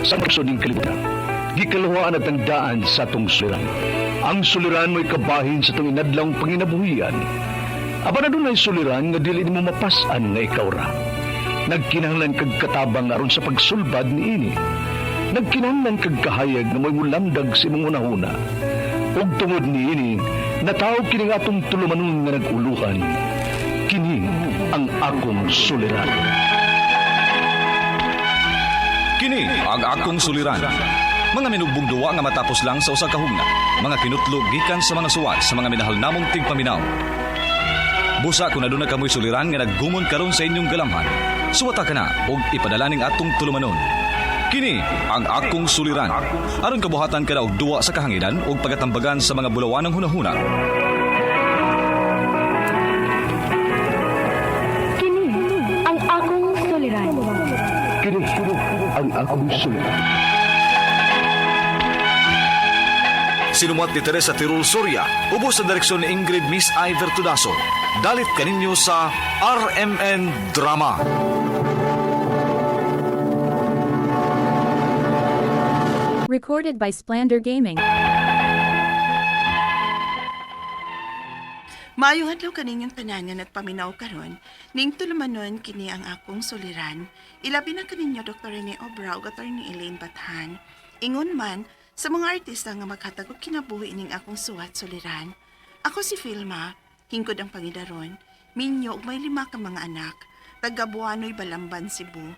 Sa magsuding kalibutan, gikaluhaan at ang daan sa tong suliran. Ang suliran mo'y kabahin sa tong inadlang panginabuhian. Aba na doon ay suliran nga dili mo mapasan nga ikaw ra. Nagkinahanglan kag katabang aron sa pagsulbad ni ini. Nagkinahanglan kag kahayag na mo'y mulamdag sa imong unahuna. Ug tungod ni ini, natawag kini nga atong tulumanon nga naguluhan. Kini ang akong suliran. Kini ang akong suliran. Mga minugbong duwa nga matapos lang sa usa ka hugna. Mga kinutlog gikan sa mga suwat sa mga minahal namong tigpaminaw. Busa kung aduna kamoy suliran nga naggumon karon sa inyong galamhan, suwata ka na og ipadala ning atong tulumanon. Kini ang akong suliran. Aron kabuhatan ka na og duwa sa kahanginan og pagatambagan sa mga bulawanong hunahuna. Kini ang akong suliran. Kini ang akong suliran. Sinumat ni Teresa Tirul Soria, ubos sa direksyon ni Ingrid Miss Iver Tudaso. Dalit kaninyo sa RMN Drama. Recorded by Splander Gaming. Maayong adlaw kaninyong tanan at paminaw karon, ning tulumanon kini ang akong suliran. Ilabi na kaninyo Dr. Rene Obra ug Attorney Elaine Bathan. Ingon man sa mga artista nga maghatag og kinabuhi ning akong suwat suliran. Ako si Filma, hingkod ang pangidaron, minyo ug may 5 ka mga anak, taga Buanoy, Balamban, Cebu.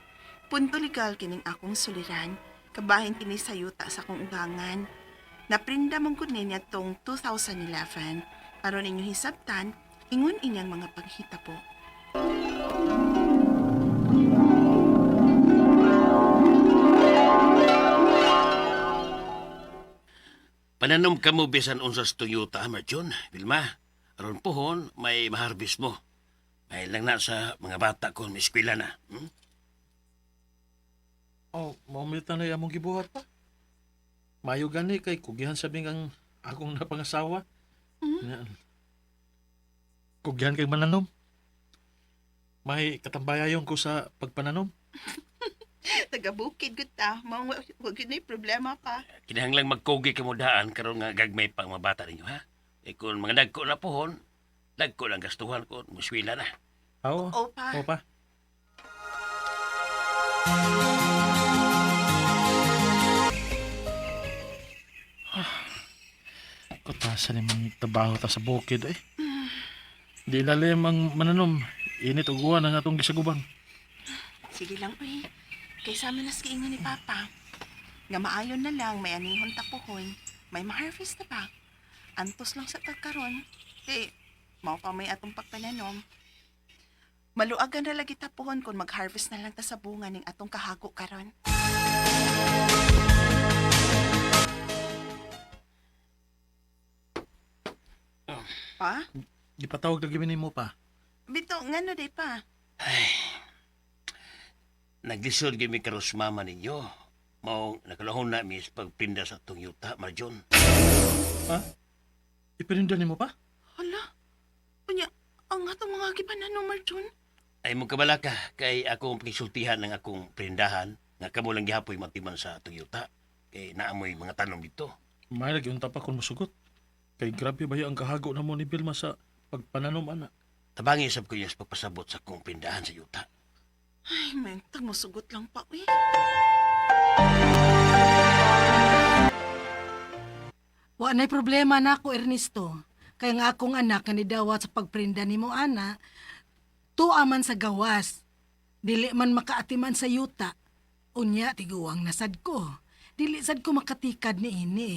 Punto legal kining akong suliran, kabahin kini sa yuta sa akong ugangan. Naprinda mong kunin niya tong 2011, aron ninyo hisabtan, ingon inyang mga paghita po. Pananom ka mo bisan unsas Toyota, Marjon, Vilma. Aron pohon, may maharbis mo. May lang na sa mga bata ko, may eskwela na. Oh, maumilitan na among gibuhat pa. Mayo gani kay kugihan sabi ang akong napangasawa. Mm-hmm. Kugihan kay mananom. May katambayayon ko sa pagpananom. Taga-bukid gud ta, wag yun ay problema pa. Kinahanglang magkogi ka mo daan karon nga gagmay pang mga bata ninyo, ha? E kung mga dagko na pohon, dagko lang gastuhan ko, may eskwela na. Oo. Opa. Opa. Kutasan yung trabaho ta sa bukid eh. Di lalim ang mananom. Init uguan ang atong gisaguban. Sige lang, uy. Kaysa manas kiingon ni Papa. Nga maayon na lang, may anihon tapuhon. May ma-harvest na pa. Antos lang sa tagkaron. Mao pa may atong pagpananom. Maluagan na lagi tapuhon kung mag-harvest na lang ta sa bunga ning atong kahago karon. Pa? Gipatawag na gibinin mo pa. Bito, ngano day pa? Naglisod kami karos mama ninyo. Mao nakalahon na mis pagpinda sa tong yuta, Marjon. Ha? Ipirindan mo pa? Hala, unya, ang atong mga gipanan Marjon. Ay mo kabala ka, kay akong pisultihan ng akong prindahan, nga kamo lang gihapoy matiman sa tong yuta. Kay naamoy mga tanom dito. May lagi unta pa kung masugot. Kay grabe ba ang kahago na mo ni Vilma sa pagpananom, ana? Tabangi sab ko yung pagpasabot sa akong prindahan sa yuta. Ay, mentag masugot lang pa, uy. Wa na'y problema na ako, Ernesto. Kaya nga akong anak nga nidawat sa pagprinda ni mo, ana, tuaman sa gawas. Dili man makaatiman sa yuta. Unya, tiguang nasad ko. Dili sad ko makatikad ni ini.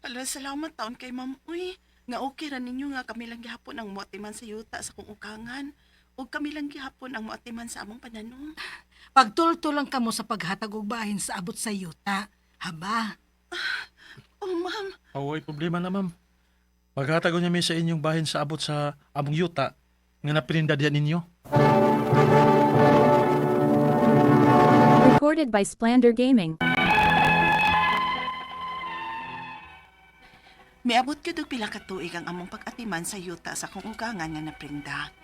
Ala, salamat taon kay ma'am, uy. Nga okay ra ninyo nga kami lang gihapon ang muatiman sa yuta sa kong ukangan. O kami lang gihapon ang muatiman sa among pananom. Pagtultulang kamo sa paghatag og bahin sa abot sa yuta. Haba. Oh, ma'am. Away problema na, ma'am. Maghatago niya may sa inyong bahin sa abot sa among yuta nga napirinda diyan ninyo. Recorded by Splander Gaming. Miabot ko dog pila ka tuig ang among pag-atiman sa yuta sa kong ugangan nga naprinda.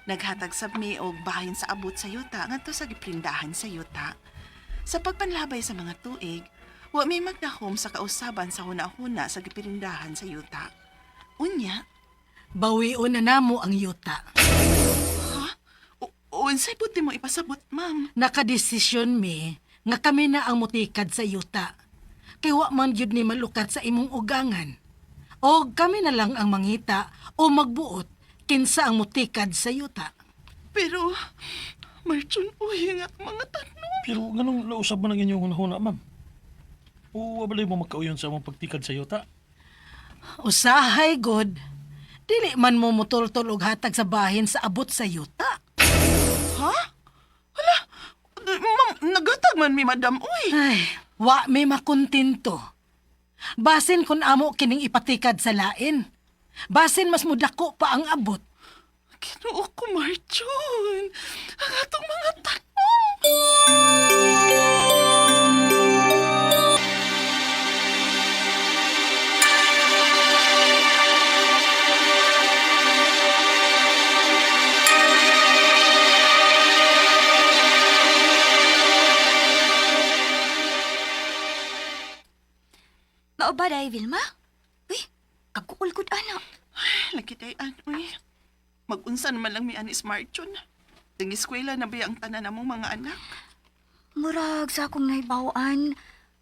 Naghatag sab mi og bahin sa abot sa yuta ngadto sa giprindahan sa yuta. Sa pagpanlabay sa mga tuig, wa may magdahom sa kausaban sa huna-huna sa gipirindahan sa yuta. Unya, Bawion na namo ang yuta. unsay buti mo ipasabot, ma'am. Nakadesisyon mi nga kami na ang mutikad sa yuta. Kay wa man gyud ni malukat sa imong ugangan. O kami na lang ang mangita o magbuot kinsa ang mutikad sa yuta. Pero, Marjon, uy, nga mga tanong. Pero ganong lausab mo ng inyong hunahuna, ma'am? O wabalay mo magkauyon sa among pagtikad sa yuta? Usahay god. Dili man mo mutultol og hatag sa bahin sa abot sa yuta. Ha? Hala, ma'am, nagatag man mi, madam, uy. Ay, wa may makuntinto. Basin kun amo kining ipatikad sa lain. Basin mas mudako pa ang abot. Kinuo ko, Marjon. Ang atong mga tanong. Mao ba day, Vilma? Uy, kagkukulkod anak. Lagi tayo, uy. Mag-unsa naman lang mi anis Marjon. Ting eskwela na ba ang tanan namong mga anak? Murag sa akong naibawaan,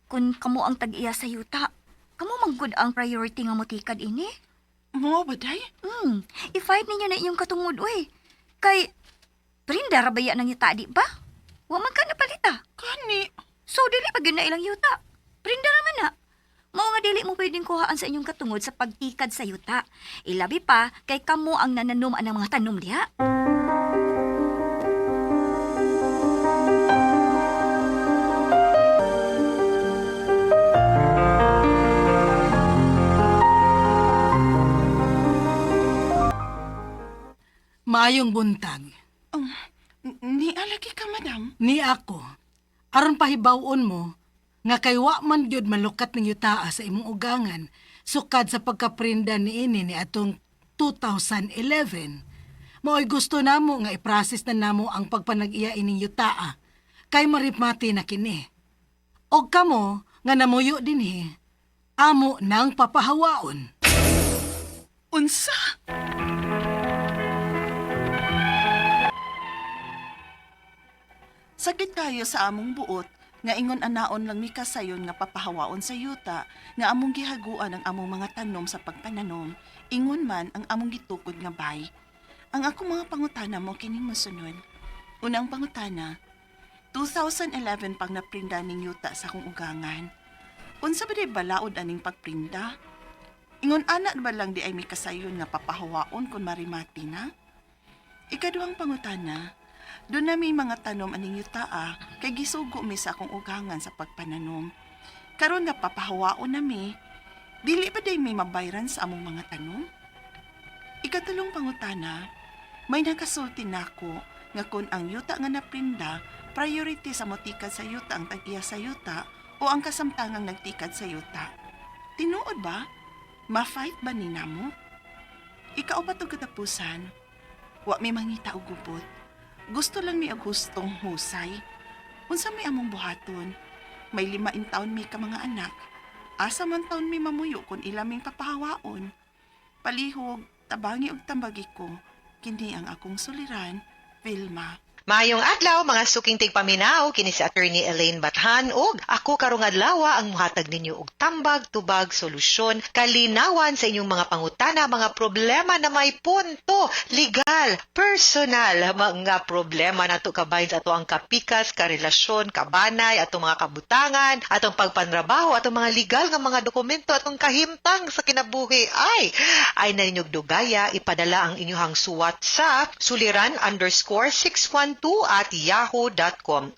kung kamo ang tag-iya sa yuta, kamo manggod ang priority nga motikad ini. Mo ba, day? I-fight ninyo na inyong katungod, uy. Kay, prinda rabaya ng yuta, di ba? Wa man ka napalita. Kani. So, dili pag yun na ilang yuta. Prinda naman na. Mao nga dili mo pwedeng kuhaan sa inyong katungod sa pagtikad sa yuta. Ilabi pa, kay kamo ang nananom ang mga tanom diha. Maayong buntag. Ni alagi ka, madam. Ni ako, aron pahibawon mo, nga kay wa man gyud malukat ng yutaa sa imong ugangan, sukad sa pagkaprinda niini ni atong 2011. Mao'y gusto namo nga i-process na namo ang pagpanag-iya ining yutaa, kay maripmati na kini. Og kamo, nga namuyo dinhi, amo nang papahawaon. Unsa? Saglit kayo sa among buot, nga ingon anaon lang mi kasayon nga papahawaon sa yuta, nga among gihaguan ang among mga tanom sa pagpananom, ingon man ang among gitukod nga bay. Ang akong mga pangutana mo kining mosunod. Unang pangutana, 2011 pang naprinda ning yuta sa akong ugangan. Unsa ba di balaod aning pagprinda? Ingon anak ba lang di ay mi kasayon nga papahawaon kung marimati na? Ikaduhang pangutana, doon na may mga tanom aning yutaa, kay gisugo mi sa akong ugangan sa pagpananom. Karon nga papahawaon na mi, dili pa day may mabayran sa among mga tanom? Ikatulong pangutana, may nakasulti nako nga kung ang yuta nga naprinda, priority sa motikad sa yuta ang tag-iya sa yuta o ang kasamtangang nagtikad sa yuta. Tinuod ba? Ma-fight ba ni namo? Ikaupat og katapusan, wa may mangita og gubot. Gusto lang mi og hustong husay. Unsa may among buhaton? May 5 taon mi ka mga anak. Asa man taon mi mamuyo kung ilaming papahawaon. Palihog, tabangi og tambagi ko. Kini ang akong suliran, Vilma. Maayong adlaw mga suking tigpaminaw kini si Attorney Elaine Bathan ug ako karong adlaw ang muhatag ninyo og tambag, tubag, solusyon, kalinawan sa inyong mga pangutana, mga problema na may punto, legal, personal, mga problema nato kabahin sa ato ang kapikas, karelasyon, kabanay, atong mga kabutangan, atong pagpanrabaho, atong mga legal nga mga dokumento, atong kahimtang sa kinabuhi. Ay na ninyong dugaya, ipadala ang inyong suwat sa suliran_612@yahoo.com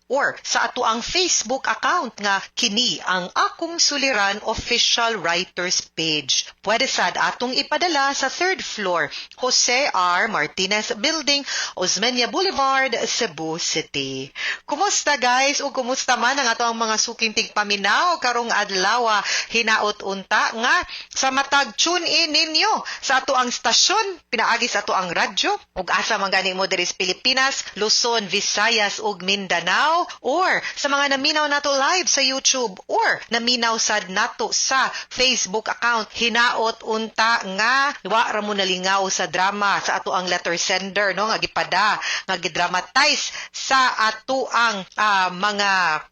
or sa ato ang Facebook account nga kini ang Akong Suliran Official Writers Page. Pwede sad atong ipadala sa 3rd floor, Jose R. Martinez Building, Osmeña Boulevard, Cebu City. Kumusta guys? O kumusta man ang ato ang mga suking tigpaminaw karong adlaw? Hinaot unta nga sa matag tune in ninyo sa ato ang stasyon, pinaagi sa ato ang radyo ug asa man gani mo diri sa Pilipinas, Luzon, Luzon, Visayas ug Mindanao, or sa mga naminaw nato live sa YouTube, or naminaw sad nato sa Facebook account. Hinaot unta nga wa ra mo nalingaw sa drama sa ato ang letter sender, no, nga gipada nga gidramatize sa ato ang mga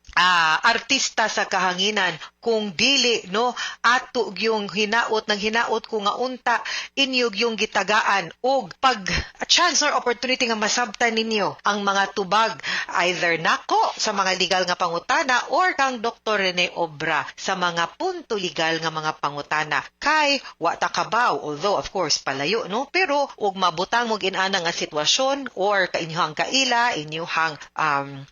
artista sa kahanginan. Kung dili, no, ato yung hinaot ko nga unta inyog yung gitagaan og pag chance or opportunity nga masabtan ninyo ang mga tubag either nako sa mga legal nga pangutana or kang Dr. Rene Obra sa mga punto legal nga mga pangutana. Kay wa ta kabaw, although of course palayo, no, pero og mabutang mo ginana nga sitwasyon or kainyuhang kaila, inyuhang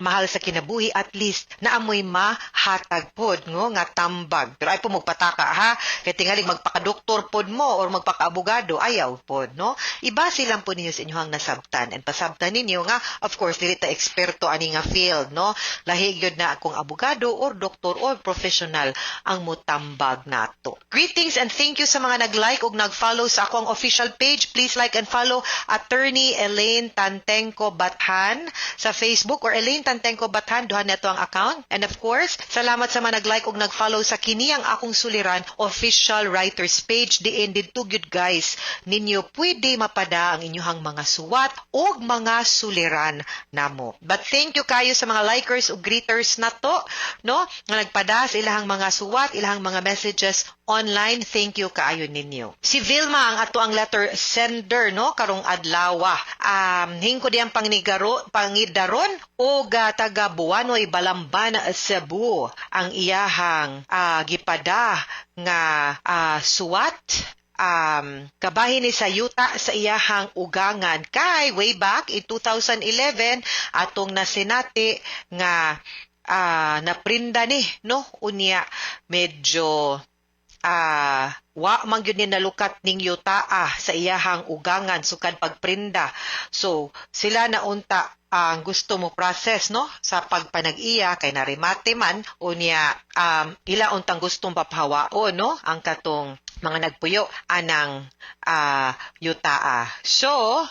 mahal sa kinabuhi, at least naamoy mahatag pod ngo nga tambag. Pero ay po magpataka ha, kay tingaling magpakadoktor pod mo or magpakaabogado, ayaw pod, no. Iba silang po ninyo sa inyong nasabtan, and pasabtan ninyo nga of course dili ta eksperto ani nga field, no. Lahi gyud na akong abogado or doktor or professional ang mutambag nato. Greetings and thank you sa mga nag-like ug nag-follow sa akong official page. Please like and follow Attorney Elaine Tantenco Bathan sa Facebook, or Elaine Tantenco Bathan, duha na ang account. And of course, salamat sa mga nag-like ug nag-follow sa kini ang akong suliran official writers page. Diin didto gyud guys ninyo pwede mapada ang inyong mga suwat ug mga suliran namo. But thank you kayo sa mga likers ug greeters nato, no, nga nagpada sa ilahang mga suwat, ilahang mga messages online. Thank you kaayo ninyo. Si Vilma ang ato ang letter sender, no, karong adlaw. Hingko diyang pangidaron o taga Buanoy, Balamban, Cebu ang iyahang gipada nga suwat. Kabahin ni sa yuta sa iyahang ugangan kay way back in 2011 atong nasinati nga naprinda ni, no, unya medyo wa man gyud ni nalukat ning yuta sa iyahang ugangan sukad pagprinda. So sila na unta ang gusto mo process, no, sa pagpanag-iya kay narimate man unya ila untang gustong papahawaon, no, ang katong mga nagpuyo anang yutaa. So,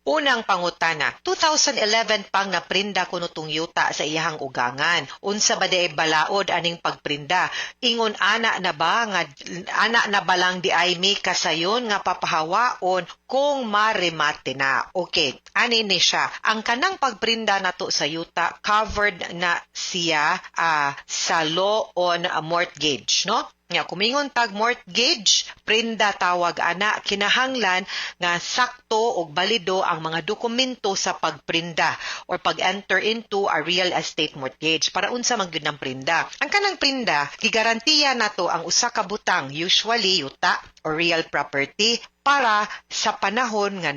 unang pangutana, 2011 pang naprinda kuno tong yuta sa iyahang ugangan. Unsa ba di balaod aning pagprinda? Ingon ana na ba lang di ay may kasayon nga papahawaon kung marimate na. Okay, ani ni siya. Ang kanang pagprinda nato sa yuta covered na siya sa law on mortgage, no? Nga kumingon tag mortgage, prinda tawag ana, kinahanglan nga sakto ug balido ang mga dokumento sa pagprinda or pag-enter into a real estate mortgage para unsa man gyud ng prinda. Ang kanang prinda, gigarantiya nato ang usa ka butang, usually yuta or real property, para sa panahon nga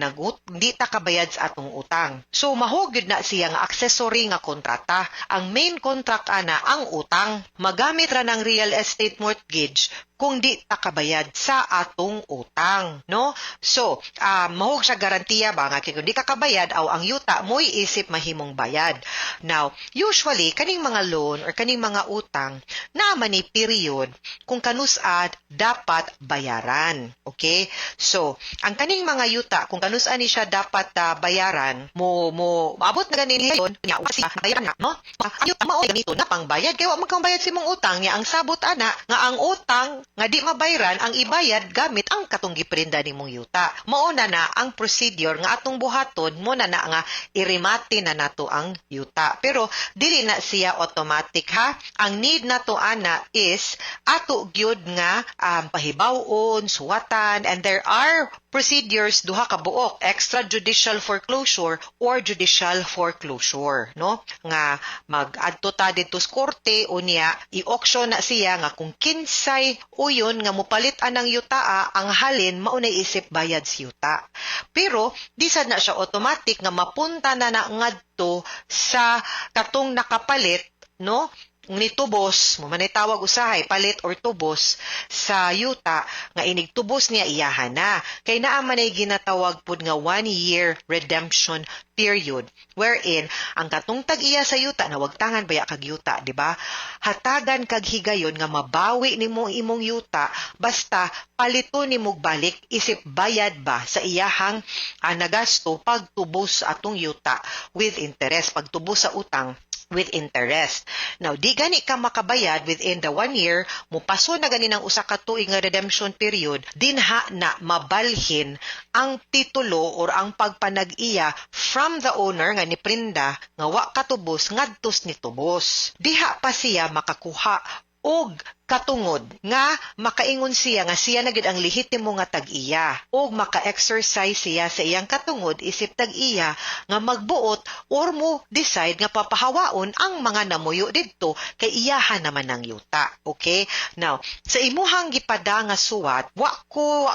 hindi ta kabayad sa atong utang. So mahugid na siya nga accessory nga kontrata. Ang main contract ana ang utang. Magamit ra ng real estate mortgage kung di ta kabayad sa atong utang, no? So, mahug siya garantiya ba nga kung di ka kabayad aw ang yuta mo'y isip mahimong bayad. Now, usually kaning mga loan or kaning mga utang naman ni period kung kanus-ad dapat bayaran. Okay? So, ang kaning mga yuta kung kanus-an ni siya dapat bayaran, maabot na ganin yon nya bayaran na, no? Ang yuta mao ganito na pangbayad kay wa man kang bayad simong utang nya ang sabot ana nga ang utang nga di mabayaran ang ibayad gamit ang katong giprinda nimong yuta. Mao na ang procedure nga atong buhaton mo na nga irimate na nato ang yuta. Pero dili na siya automatic ha. Ang need nato ana is ato gyud nga pahibawon, suwatan, and there are procedures duha ka buok, extrajudicial foreclosure or judicial foreclosure, no? Nga mag-adto ta dito sa korte unya i-auction na siya nga kung kinsay uyon nga mupalit anang yutaa ang halin maunay isip bayad si yuta. Pero di sad na siya automatic nga mapunta na ngadto sa katong nakapalit, no? ni tubos mo manay tawag usahay palit or tubos sa yuta nga inig tubos niya iyahan na kay naa man ay ginatawag pud nga 1-year redemption period wherein ang katong tag-iya sa yuta na wagtangan baya kag yuta, di ba? Hatagan kag higayon nga mabawi nimo ang imong yuta basta palito nimo balik isip bayad ba sa iyahang nagasto pagtubos atong yuta with interest, pagtubos sa utang with interest. Now, di gani ka makabayad within the 1 year, mupaso na gani ng usa ka tuig nga redemption period, dinha na mabalhin ang titulo or ang pagpanag-iya from the owner nga ni Prinda nga wa katubos ngadtos ni tubos. Diha pa siya makakuha og katungod nga makaingon siya nga siya na gid ang lehitimo nga tag-iya og maka-exercise siya sa iyang katungod isip tag-iya nga magbuot or mo decide nga papahawaon ang mga namuyo didto kay iyahan naman ang yuta. Okay? Now, sa imuhang gipada nga suwat, wa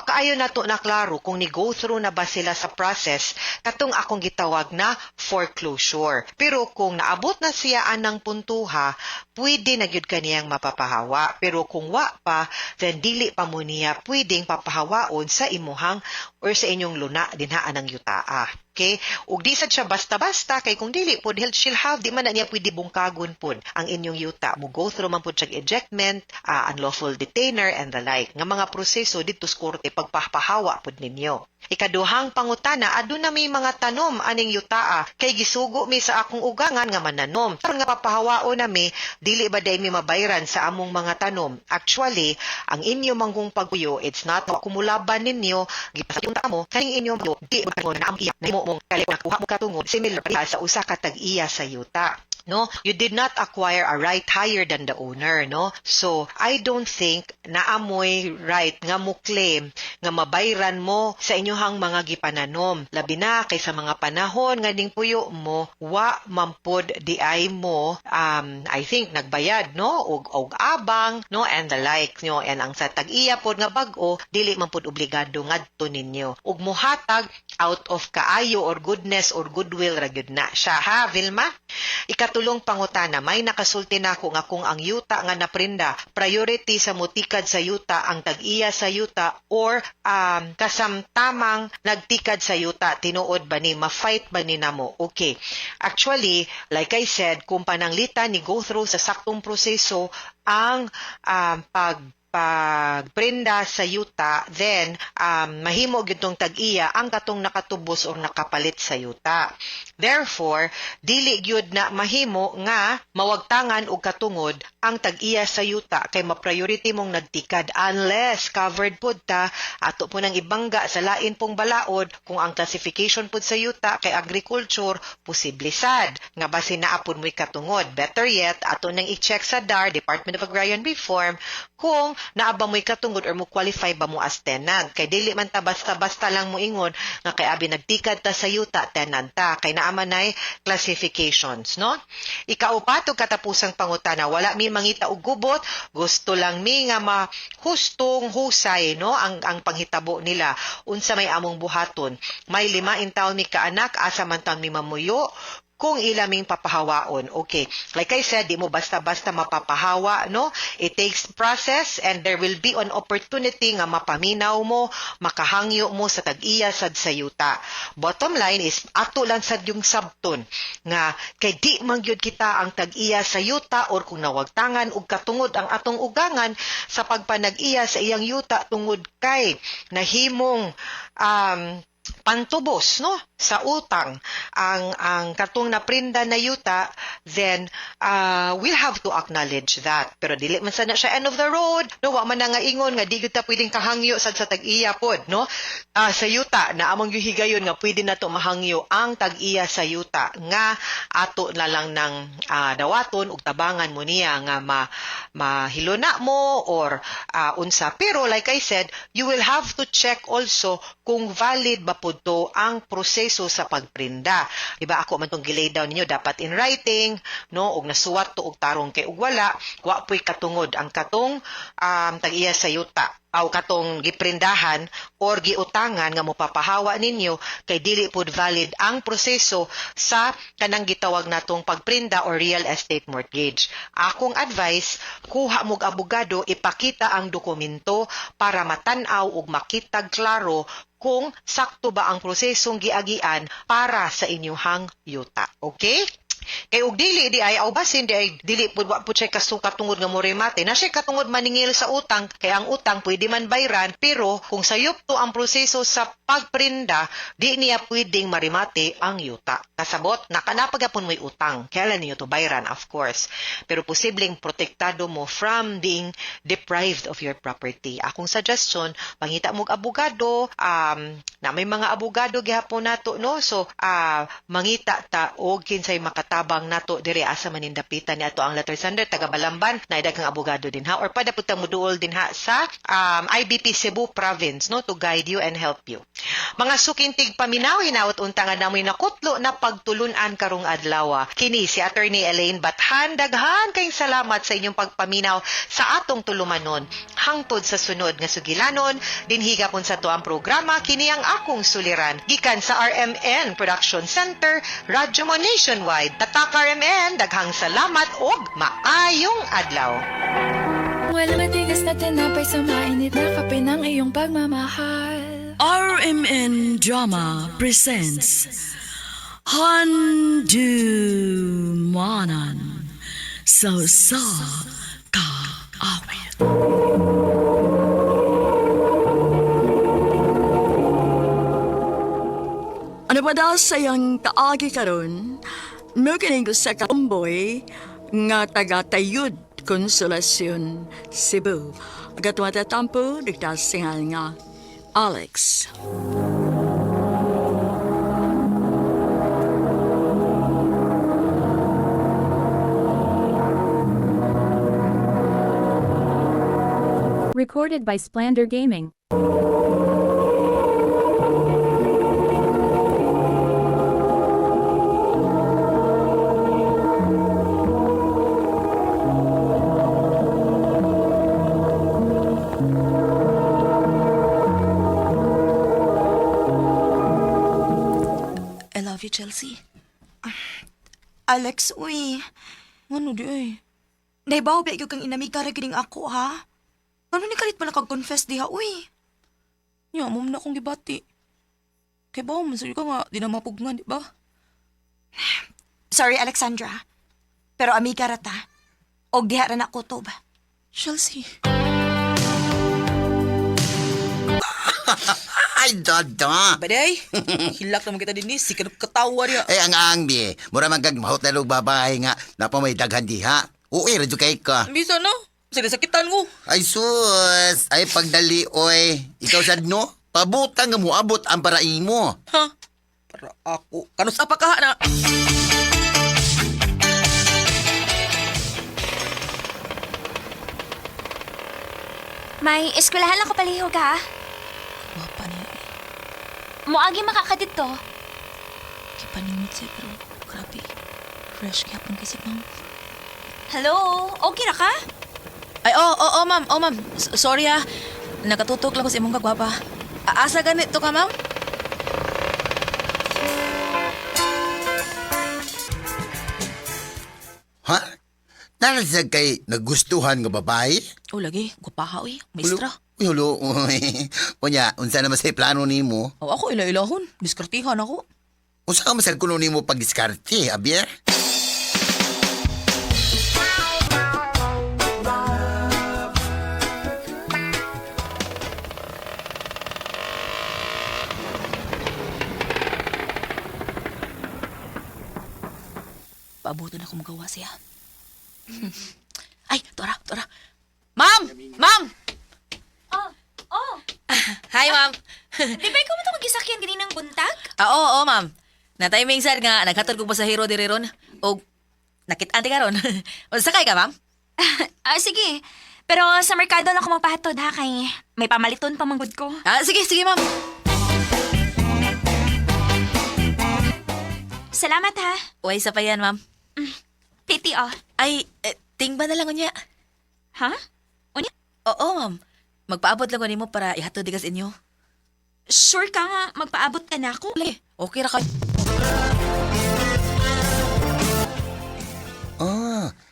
kaayo nato na klaro kung ni go through na ba sila sa process katong akong gitawag na foreclosure. Pero kung naabot na siya anang puntuha, pwede na gyud kaniyang mapapahawa. Pero kung wa pa, then dili pa mo niya pwedeng papahawaon sa imuhang or sa inyong luna dinhaan ng yutaa. Okay? Ug di sad siya basta-basta kay kung dili pod she'll have di man na niya pwede bungkagon pod ang inyong yuta. Mo go through man pod siya ejectment, unlawful detainer and the like. Nga mga proseso dito sa korte pagpapahawa pod ninyo. Ikaduhang pangutana, aduna may mga tanom aning yutaa kay gisugo mi sa akong ugangan nga mananom. Karon nga papahawaon nami, dili ba day mi mabayran sa among mga tanom? Actually, ang inyo manggong pagpuyo, it's not kumulaban ninyo, gipasayong mo, kaning inyong pagpuyo, di ba na ang iya, na mong nakuha mo katungod, similar pa sa usa ka tag-iya sa yuta. No, you did not acquire a right higher than the owner, no? So, I don't think na amoy right nga mo claim nga mabayran mo sa inyohang mga gipananom. Labi na kay sa mga panahon nga ning puyo mo, wa mampod di ay mo I think nagbayad, no? Og abang, no? And the like, no? And ang sa tag-iya pod nga bag-o, dili man pod obligado ngadto ninyo. Ug mohatag out of kaayo or goodness or goodwill ra gyud na siya, ha, Vilma? Ikatulong pangutana, may nakasulti nako nga kung ang yuta nga naprinda, priority sa mutikad sa yuta ang tag-iya sa yuta or kasamtamang nagtikad sa yuta, tinuod ba ni, ma-fight ba ni namo? Okay. Actually, like I said, kung pananglitan ni go through sa saktong proseso ang pagprenda sa yuta, then mahimo gitong tag-iya ang katong nakatubos or nakapalit sa yuta. Therefore, dili gyud na mahimo nga mawagtangan og katungod ang tag-iya sa yuta kay ma-priority mong nagtikad unless covered pud ta ato po nang ibangga sa lain pong balaod kung ang classification pud sa yuta kay agriculture posible sad nga basin naa pud mo'y katungod. Better yet, ato nang i-check sa DAR, Department of Agrarian Reform, kung naa ba mo'y katungod or mo qualify ba mo as tenant. Kay dili man ta basta-basta lang mo ingon nga kay abi nagtikad ta sa yuta tenant ta kay naa man ay classifications, no? Ikaupat og katapusang pangutana, wala mi mangita og gubot, gusto lang mi nga mahustong husay, no? Ang panghitabo nila unsa may among buhaton. May 5 taon mi kaanak, asa man taon mi mamuyo kung ilaming papahawaon. Okay. Like I said, di mo basta-basta mapapahawa, no? It takes process and there will be an opportunity nga mapaminaw mo, makahangyo mo sa tag-iya sad sa yuta. Bottom line is, ato lang sad yung sabton nga kay di man gyud kita ang tag-iya sa yuta or kung nawagtangan og katungod ang atong ugangan sa pagpanag-iya sa iyang yuta tungod kay nahimong pantubos, no, sa utang ang katong naprinda na yuta, then we'll have to acknowledge that. Pero dili man sana siya end of the road, no, wa man nga ingon nga di gyud ta pwedeng kahangyo sad sa tag-iya pod, no, sa yuta na among gihigayon nga pwede nato mahangyo ang tag-iya sa yuta nga ato na lang ng dawaton ug tabangan mo niya nga mahilona mo or unsa. Pero like I said, you will have to check also kung valid ba ba po to ang proseso sa pagprinda. Diba ako man tong gilay down ninyo dapat in writing, no, og nasuwat to og tarong kay og wala, wa po'y katungod ang katong tag-iya sa yuta aw katong giprindahan or giutangan nga mopapahawa ninyo kay dili pud valid ang proseso sa kanang gitawag natong pagprinda or real estate mortgage. Akong advice, kuha mog abogado, ipakita ang dokumento para matan-aw ug makitag klaro kung sakto ba ang prosesong giagian para sa inyuhang yuta. Okay? Kay og dili di ay basin di ay dili pud wa pud siya katungod nga mo remate na siya katungod maningil sa utang kay ang utang pwede man bayran pero kung sayop to ang proseso sa pagprinda di niya pwedeng marimate ang yuta kasabot nakanapagapon mo'y utang kailan niyo to bayran of course pero posibleng protektado mo from being deprived of your property. Akong suggestion pangita mog abogado na may mga abogado gihapon nato no so mangita ta og kinsay makatabang nato diri asa manindapitan ni ato ang letter sender taga Balamban na daghang abogado din ha or pada pud ta moduol din ha sa IBP Cebu province no to guide you and help you. Mga sukintig paminaw hinaut unta nga namoy nakutlo na pagtulunan karong adlaw. Kini si Attorney Elaine Bathan, daghan kayong salamat sa inyong pagpaminaw sa atong tulumanon hangtod sa sunod nga sugilanon dinhi gapon sa tuang programa kini ang akong suliran gikan sa RMN Production Center Radyo Mo Nationwide. Tatak RMN, daghang salamat ug maayong adlaw. Well, matigas na tinapay sa mainit na kape ng iyong pagmamahal. RMN Drama presents Handumanan Sa Ka Awit. Ano ba daw sayang kaagi karon? Nukinig sa katumboy nga taga-tayud Konsolasyon Cebu. Agat matatampo, nagtasingal nga Alex. Recorded by Splander Gaming. I love you, Chelsea. Alex, uy. Ano di ay? Naibaw ba kang inamiga ra gining ako, ha? Ano ni kalit pala kag-confess diha, uy? Ya, mo na akong gibati. Kay ba, masuri ka nga, di na mapugngan, di ba? Sorry, Alexandra. Pero amiga ra ta. Og diha ra na kutob. Chelsea. Ay, dada. Baday, hilak naman kita din ni, si katawa niya. Ang bi. Mura man kag mahot na log babae nga. Napa may daghan diha. Uy, radyo kay ka. Bisa no? Sige, sakitan ko. Ay, sus. Ay, pagdali, oy. Ikaw sad no? Pabutang nga mo abot ang paraing mo. Ha? Para ako. Kanus apa ka na? May eskwelahan lang ko palihog, ha? Wapa niya. Moagi makakadit to. Kipaningit siya, pero grabe. Fresh kaya pang kasi, ma'am. Hello? Okay ra ka? Ay, oh, ma'am. Oh, ma'am. Sorry, ha. Nakatutok lang ko sa imong kagwapa. Asa ganito ka, ma'am? Ha? Nalasag kay nagustuhan nga babae? Oh, lagi. Gupaha, uy. Maestra. Hulo, unya, unsa naman sa plano nimo? Oh, ako ila-ilahon. Diskartihan ako. Unsa ka masag kuno nimo pag-diskarte, Abier? Paabutan ako magawa siya. Ay, Tora. Ma'am! Ma'am! Oh. Hi, ma'am. Di ba ikaw mo ito magisakyan ganinang buntag? Oo, ma'am. Na-timing sad nga, naghatod kong pasahero diri ron. O, nakit-ante ka ron. O, sakay ka, ma'am? Sige. Pero sa merkado lang ako magpahatod, ha? Kay may pamaliton pa manggod ko. Sige, ma'am. Salamat ha. Uy, sa pa yan, ma'am. Titi oh. Ay, ting ba na lang niya? Ha? Oo, ma'am. Magpaabot lang ko nimo para ihatod di kas inyo. Sure ka nga magpaabot ka na ako? Okay ra ka.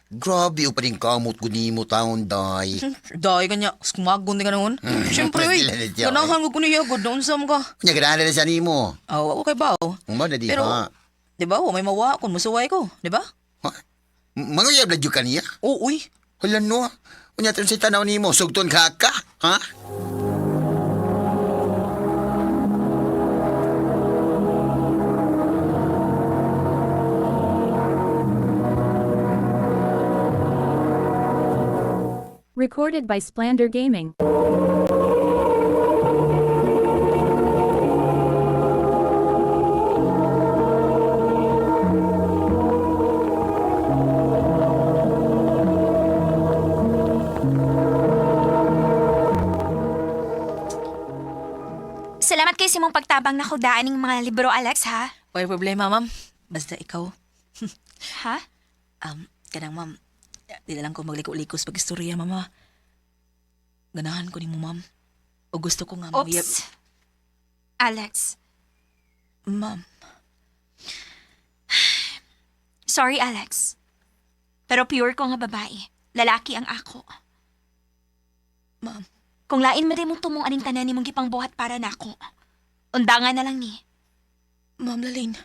Grabe o pa rin kamot ko ni mo taon, day. Dahil kanya, kumagon di ka noon. Siyempre, uy. Sila na siya, Ganahan ko niya, good noon sam ka. Kanya ganahan na siya ni mo. Okay ba? Umad na di Pero, ha. di ba, may mawa kung masuway ko, di ba? Ha? Mga yab na dyo ka niya? Oo, uy. Hala no. Unya tayo si tanaw ni mo. Sugton ka ka. Ha? Recorded by Splander Gaming. Salamat kay simong pagtabang na kudaan ng mga libro, Alex, ha? Wala problema, ma'am. Basta ikaw. Ha? Kanang, ma'am. Di na lang ko magliko-likos pag-istorya, mama. Ganahan ko ni mo, ma'am. O gusto ko nga Oops. Alex. Ma'am. Sorry, Alex. Pero pure ko nga babae. Lalaki ang ako. Ma'am. Kung lain mo rin mong tumong aning tanan ni mong gipangbuhat para nako. Undangan na lang ni. Ma'am Lalin.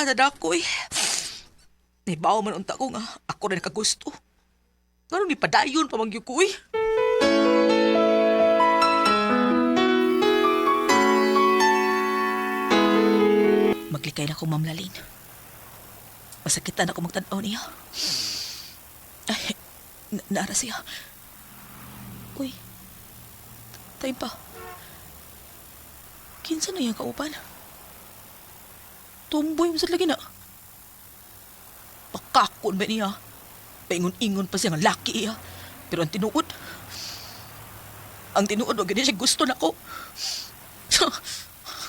Nadako eh. Nibaw man unta ko nga, ako rin nakagusto. Ganun ni padayon pamangyo ko eh. Maglikay na ko, Ma'am Lalin. Masakitan ako magtanaw niya. Ay, naara siya. Uy, tayo pa. Kinsa na yung kaupan? Tumboy mo sa lagi na. Pakakon ba niya? Paingon-ingon pa siya ng laki iya. Pero ang tinuod, wag ganyan siya gusto na ko.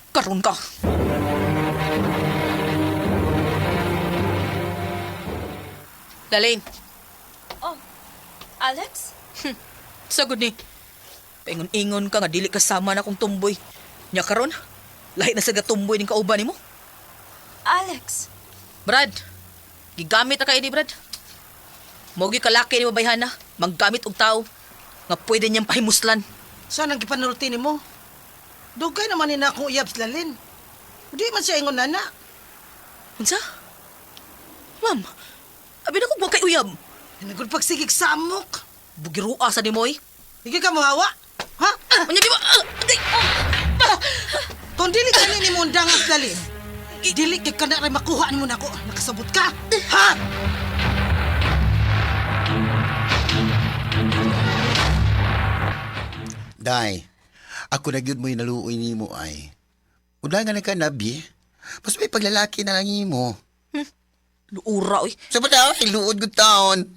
Karon ka. Lalin. Oh, Alex? Sagod ni. Paingon-ingon ka nga dili kasama na kong tumboy. Nya karon, lahi na sa gatumboy ning kauban nimo. Alex. Brad, gigamit na kayo ni Brad. Mogi kalaki ni mabayhana, maggamit og tao nga pwede niyang pahimuslan. Saan ang gipanulti ni mo? Dugay naman ni na akong uyab sa Lalin. Di man siya ingon nana. Unsa? Ma'am, abi na ko wa kay uyab. Nagod pagsigig sa amok. Bugirua sa nimo eh. Hindi ka mahawa? Ha? Unya di ba? Kung dili ka ni mo undang sa Lalin, dili kay kana ray makuha nimo nako. Nakasabot ka. Ha? Day, ako na gyud mo naluoy ni mo ay. Udangan na ka nabi. Mas may paglalaki na lang mo. Luura oy. Sa ba daw? Iluod ko taon.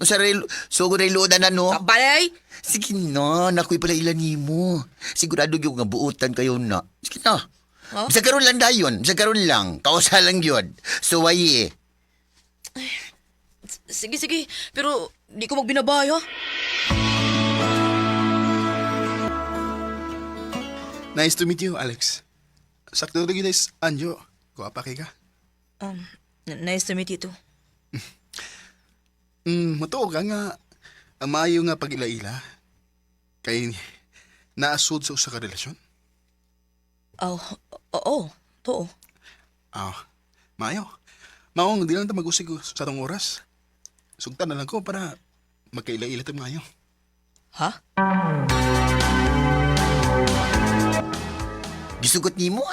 Sugod na iluodan na no? Balay. Sige na, nakoy pala ilan ni mo. Sigurado yung nga buutan kayo na. Sige na. Huh? Bisa karon lang dayon. Bisa karon lang. Kausa lang yun. So, waye. Sige. Pero di ko magbinabay ha. Nice to meet you, Alex. Sakto rin guys, Anjo. Guwapa kay ka. Nice to meet you too. Matuo ka nga. Ang maayo nga pag-ila-ila. Kay naasud sa usa ka relasyon. Oo. Too. Maayo. Maong, di lang ta mag-usig sa tong oras. Sugtan na lang ko para magkaila-ila tayo maayo. Ha? Gisugot ni mo?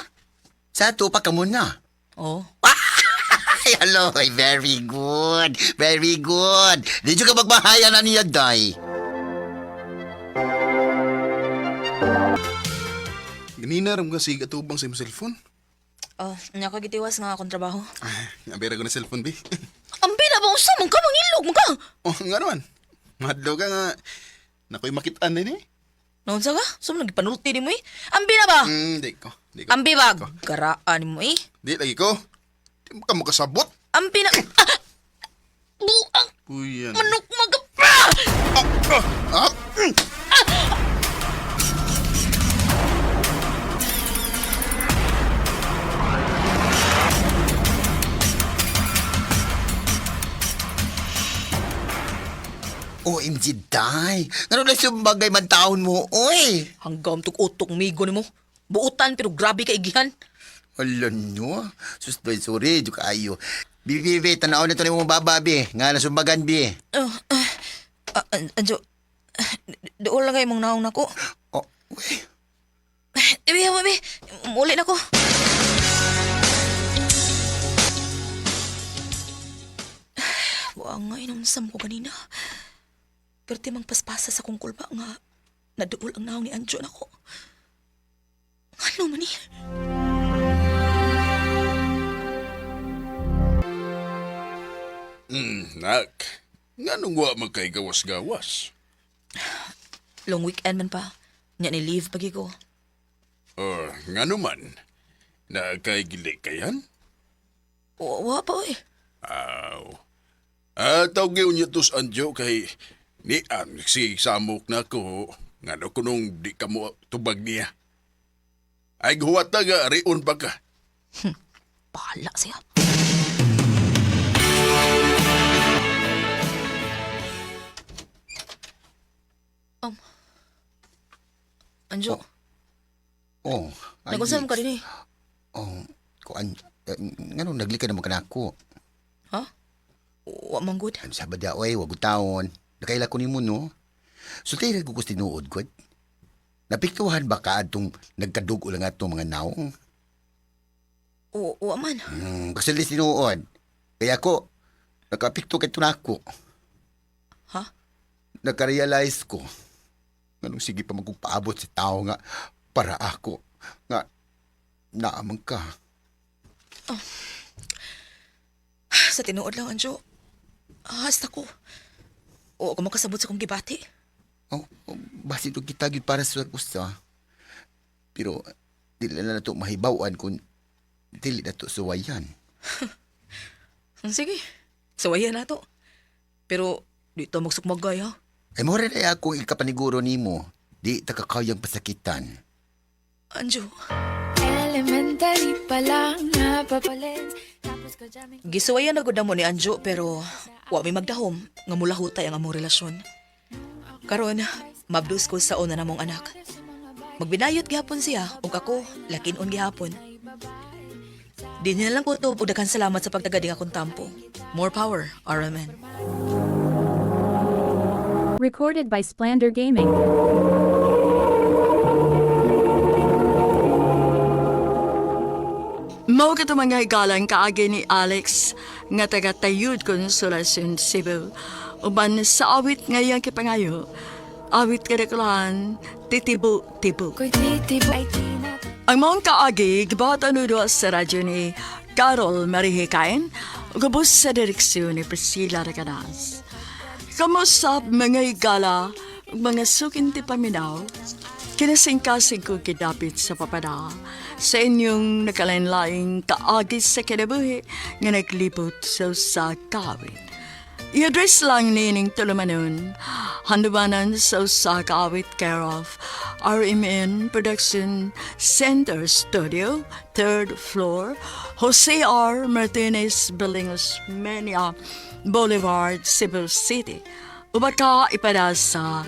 Sa ato pa ka muna. Oo. Ay, hello. Ay, very good. Very good. Di ka magbahayan na niya, Day. Ganina ram ka sig atubang sa imong cellphone. Nya ko gitiwas nga akong trabaho. Abera ko na cellphone, bi. Ambi na ba usa man ka mangilog mo ka? Nga naman. Madlaw ka nga. Nakoy makitaan din eh. Naunsa ka? Sum nagpanulti ni mo eh. Ambi na ba? Hindi ko. Di ka, Ambibag, garaan mo eh. di lagi ko. Di mo ka makasabot. Ampi na... Buang Uyan. manok magap... OMG, day. Ano na sumbagay man taon mo, oy? Hanggang tuk-utok migo ni mo. Buutan pero grabe ka igihan. Alam nyo, sustoy, sorry, di kayo. Bibi, tanaw na ito ni mong bababi. Nga na sumbagan, bi. Anjo, doon lang kayo mong naong nako. Oh, uy. Ibi, muli na ko. Buang nga inamsam ko kanina. Pero timang paspasa sa kong kulba nga naduol ang naong ni Anjo na ko. Ano man eh? Nak. Nga nung wa magkay gawas-gawas. Long weekend man pa. Nya ni leave pagi ko. Nga naman. Na kay gili kayan? Wa pa eh. Aw. Tawag niyo tos Anjo kay ni si samok na ko nga no kunong di ka mo tubag niya. Ay guwat taga riun pa ka. Bahala siya. Anjo, Oh, nag-usam ka din eh. Oh, kuan, nga nung naglika naman ka na ako. Ha? Wa man good. Ano sabad ya, oy, wag utaon. Nakaila ko ni mo, no? So, tayo nagkukos tinuod, God. Napiktuhan ba ka atong nagkadugo lang atong mga naong? Wa man. Kasi lis tinuod. Kaya ko, nakapikto kay tunako. Ha? Nakarealize ko. Anong sige pa magpaabot sa tao nga para ako. Nga, naamang ka. Sa tinuod lang, Anjo. Hasta ko. O ako makasabot sa kong gibati. Basi ito kitagid para sa usa. Pero, dili na ito mahibawan kung dili na ito suwayan. Sige, sawayan na to. Pero, dito magsukmagay ha. Ay mo rin ay akong ikapaniguro ni mo. Di takakayang pasakitan. Anjo. Elementary pa lang napapalin. Tapos ka jamming. Gisuwayan na gud mo ni Anjo pero wa may magdahom nga mula hutay ang among relasyon. Karon, mabdus ko sa una namong anak. Magbinayot gihapon siya ug ako lakin-on gihapon. Di niya lang ko to ug daghang salamat sa pagtagading akong tampo. More power, RMN. Recorded by Splander Gaming. Mao ka mga higalang kaagi ni Alex nga taga-Tayud Konsolasyon Cebu. Uban sa awit ngayang kipangayo, awit kadaklan, titibo-tibo. Ang mga kaagi, gibatan nudo sa radyo ni Carol Marihikain, gubos sa direksyon ni Priscilla Recadas. Kamusta mga higala, mga sukinti paminaw, kinasingkasing ko kidapit sa papada sa inyong nakalain-laing kaagis sa kinabuhi nga naglibot sa kawit. I-address lang nining tulumanon, handumanan sa kawit care of RMN Production Center Studio, 3rd floor, Jose R. Martinez Building, Osmeña Boulevard, Cebu City. Ubaka ipada sa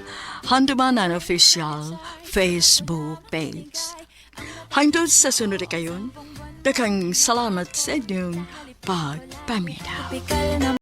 Handumanan Official Facebook page. Hangtod sa sunod kayon, daghang salamat sa inyong pagpaminaw.